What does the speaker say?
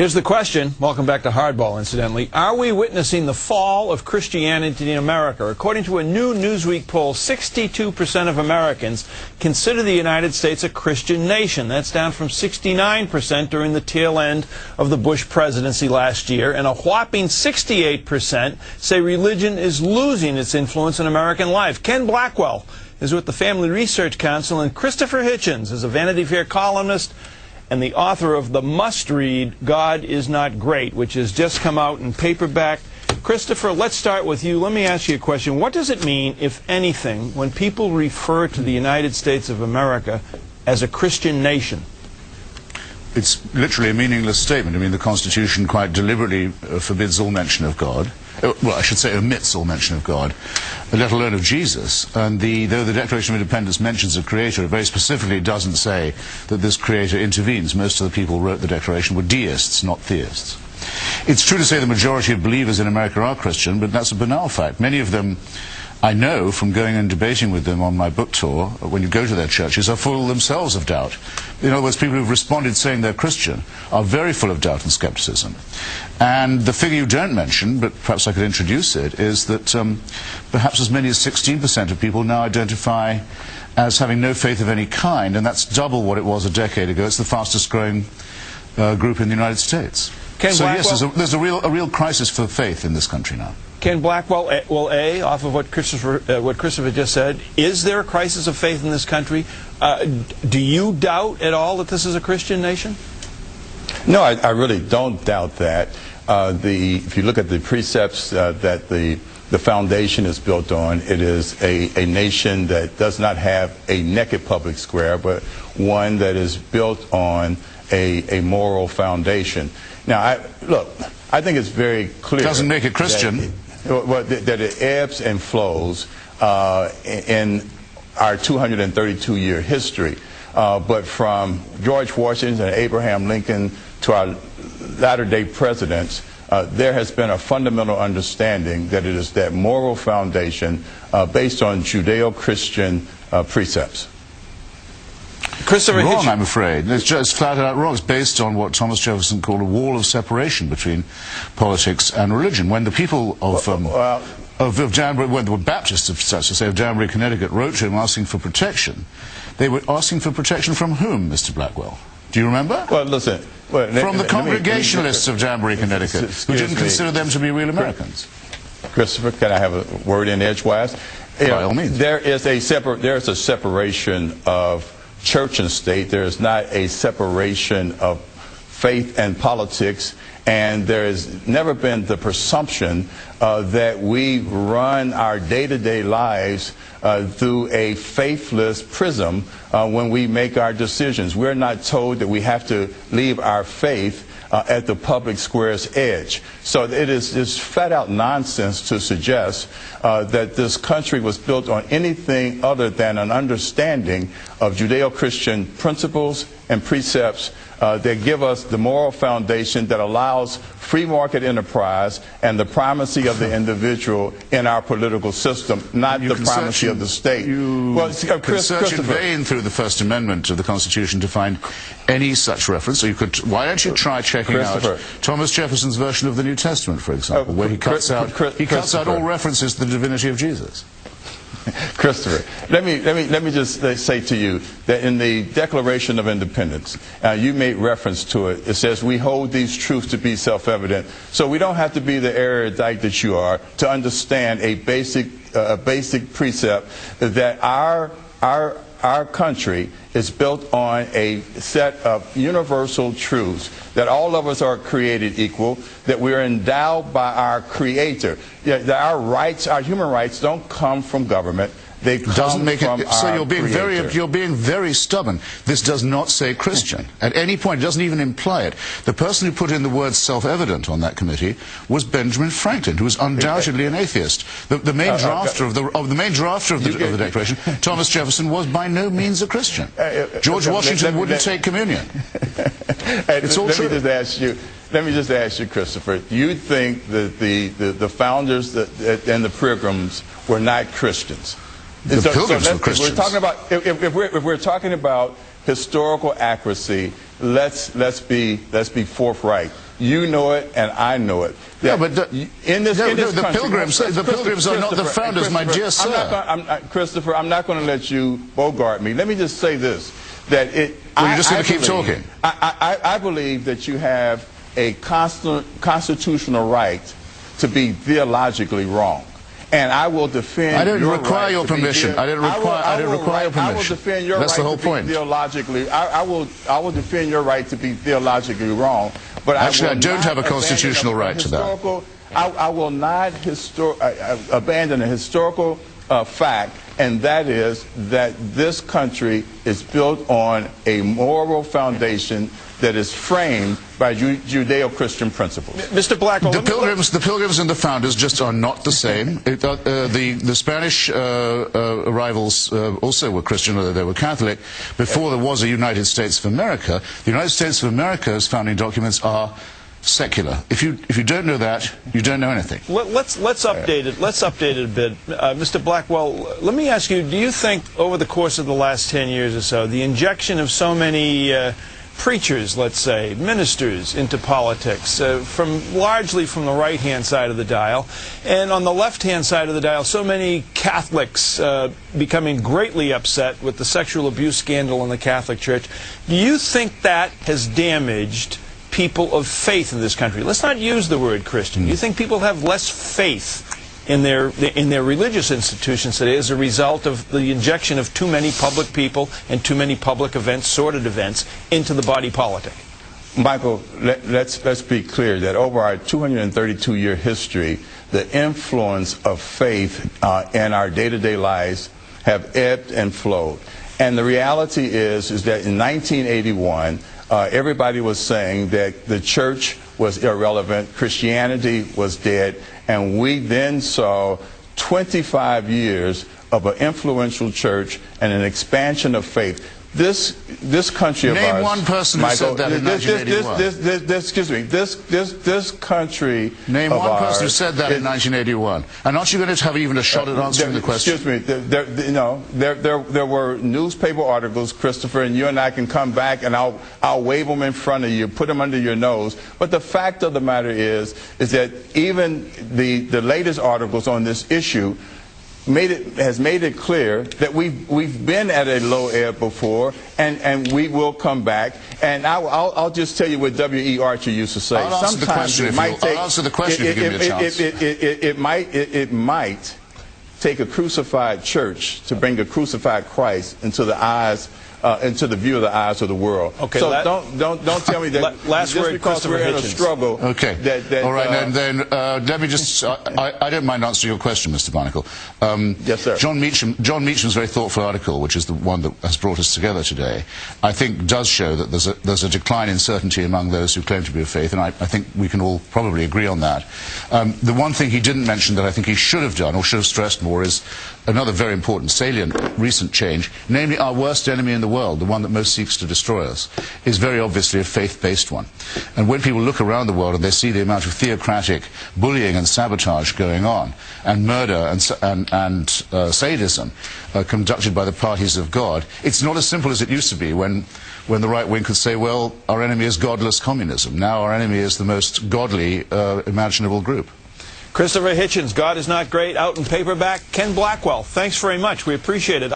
Here's the question. Welcome back to Hardball, incidentally. Are we witnessing the fall of Christianity in America? According to a new Newsweek poll, 62% of Americans consider the United States a Christian nation. That's down from 69% during the tail end of the Bush presidency last year. And a whopping 68% say religion is losing its influence in American life. Ken Blackwell is with the Family Research Council, and Christopher Hitchens is a Vanity Fair columnist and the author of the must-read God Is Not Great, which has just come out in paperback. Christopher, let's start with you. Let me ask you a question. What does it mean, if anything, when people refer to the United States of America as a Christian nation? It's literally a meaningless statement. I mean, the Constitution quite deliberately forbids all mention of God. Well, I should say omits all mention of God, let alone of Jesus. And though the Declaration of Independence mentions a creator, it very specifically doesn't say that this creator intervenes. Most of the people who wrote the Declaration were deists, not theists. It's true to say the majority of believers in America are Christian, but that's a banal fact. Many of them, I know from going and debating with them on my book tour, when you go to their churches, are full themselves of doubt. In other words, people who've responded saying they're Christian are very full of doubt and skepticism. And the figure you don't mention, but perhaps I could introduce it, is that perhaps as many as 16% of people now identify as having no faith of any kind, and that's double what it was a decade ago. It's the fastest growing group in the United States. So yes, there's a real crisis for faith in this country now. Ken Blackwell, off of what Christopher just said, is there a crisis of faith in this country? Do you doubt at all that this is a Christian nation? No, I really don't doubt that. If you look at the precepts that the foundation is built on, it is a nation that does not have a naked public square, but one that is built on a moral foundation. Now, I think it's very clear. Doesn't make it Christian. That it ebbs and flows in our 232-year history. But from George Washington and Abraham Lincoln to our latter-day presidents, there has been a fundamental understanding that it is that moral foundation based on judeo-christian precepts. Christopher Wrong, I'm afraid. It's just flat out wrong. It's based on what Thomas Jefferson called a wall of separation between politics and religion. When the people of Danbury, when the Baptists, such to say, of Danbury, Connecticut, wrote to him asking for protection, they were asking for protection from whom, Mr. Blackwell? Do you remember? Well, listen. From the Congregationalists of Danbury, Connecticut, who didn't consider them to be real Americans. Christopher, can I have a word in edgewise? By all means. There is a separation of church and state. There is not a separation of faith and politics, and there has never been the presumption that we run our day-to-day lives through a faithless prism when we make our decisions. We're not told that we have to leave our faith at the public square's edge. So it is just flat-out nonsense to suggest that this country was built on anything other than an understanding of Judeo-Christian principles and precepts that give us the moral foundation that allows free market enterprise and the primacy of the individual in our political system, not the primacy of the state. Well, can search in vain through the First Amendment of the Constitution to find any such reference. So you could. Why don't you try checking out Thomas Jefferson's version of the New Testament, for example, where he cuts out all references to the divinity of Jesus. Christopher, let me just say to you that in the Declaration of Independence, you made reference to it. It says we hold these truths to be self-evident. So we don't have to be the erudite that you are to understand a basic precept that our country is built on a set of universal truths, that all of us are created equal, that we are endowed by our Creator, that our rights, our human rights, don't come from government. They come from our So you're being very stubborn. This does not say Christian. At any point, it doesn't even imply it. The person who put in the word self-evident on that committee was Benjamin Franklin, who was undoubtedly an atheist. The main drafter of the Declaration, Thomas Jefferson, was by no means a Christian. George Washington wouldn't take communion. It's all true. Let me just ask you, Christopher, you think that the founders and the Pilgrims were not Christians? The Pilgrims were Christians. We're talking about, if we're talking about historical accuracy, let's be forthright. You know it, and I know it. Yeah, but in this country, the pilgrims are not the founders, my dear sir. Christopher, I'm not going to let you bogart me. Let me just say this: that you're just going to keep talking. I believe that you have a constitutional right to be theologically wrong. And I will defend. I don't require your permission. I don't require your permission. I will defend your right to be theologically. I will defend your right to be theologically wrong. But actually, I don't have a constitutional right to that. I will not abandon a historical fact, and that is that this country is built on a moral foundation that is framed by judeo-christian principles. Mr. Blackwell, the pilgrims and the founders just are not the same. The Spanish arrivals also were Christian, although they were Catholic. Before there was a United States of America, the United States of America's founding documents are secular. If you don't know that, you don't know anything. Let's update it. Let's update it a bit, Mr. Blackwell. Let me ask you: do you think, over the course of the last 10 years or so, the injection of so many preachers, let's say, ministers into politics, largely from the right-hand side of the dial, and on the left-hand side of the dial, so many Catholics becoming greatly upset with the sexual abuse scandal in the Catholic Church, do you think that has damaged people of faith in this country? Let's not use the word Christian. Do you think people have less faith in their religious institutions today as a result of the injection of too many public people and too many public events, sordid events, into the body politic? Michael, let's be clear that over our 232-year history, the influence of faith in our day-to-day lives have ebbed and flowed. And the reality is that in 1981, everybody was saying that the church was irrelevant, Christianity was dead, and we then saw 25 years of an influential church and an expansion of faith. This country of ours... Name one person who said that in 1981. Excuse me. This country Name one person who said that in 1981. And aren't you going to have even a shot at answering the question? Excuse me. There were newspaper articles, Christopher, and you and I can come back and I'll wave them in front of you, put them under your nose. But the fact of the matter is that even the latest articles on this issue has made it clear that we've been at a low ebb before, and we will come back. And I'll just tell you what W.E. Archer used to say. I'll answer the question if you give me a chance. It might take a crucified church to bring a crucified Christ into the eyes, into the view of the eyes of the world. Okay, so don't tell me that last just word, because we're in a struggle. Okay. All right. Then let me just. I don't mind answering your question, Mr. Barnacle. Yes, sir. John Meacham's very thoughtful article, which is the one that has brought us together today, I think does show that there's a decline in certainty among those who claim to be of faith, and I think we can all probably agree on that. The one thing he didn't mention that I think he should have done or should have stressed more is another very important, salient, recent change, namely our worst enemy in the world, the one that most seeks to destroy us, is very obviously a faith-based one. And when people look around the world and they see the amount of theocratic bullying and sabotage going on, and murder and sadism conducted by the parties of God, it's not as simple as it used to be when the right wing could say, well, our enemy is godless communism. Now our enemy is the most godly imaginable group. Christopher Hitchens, God is Not Great, out in paperback. Ken Blackwell, thanks very much. We appreciate it.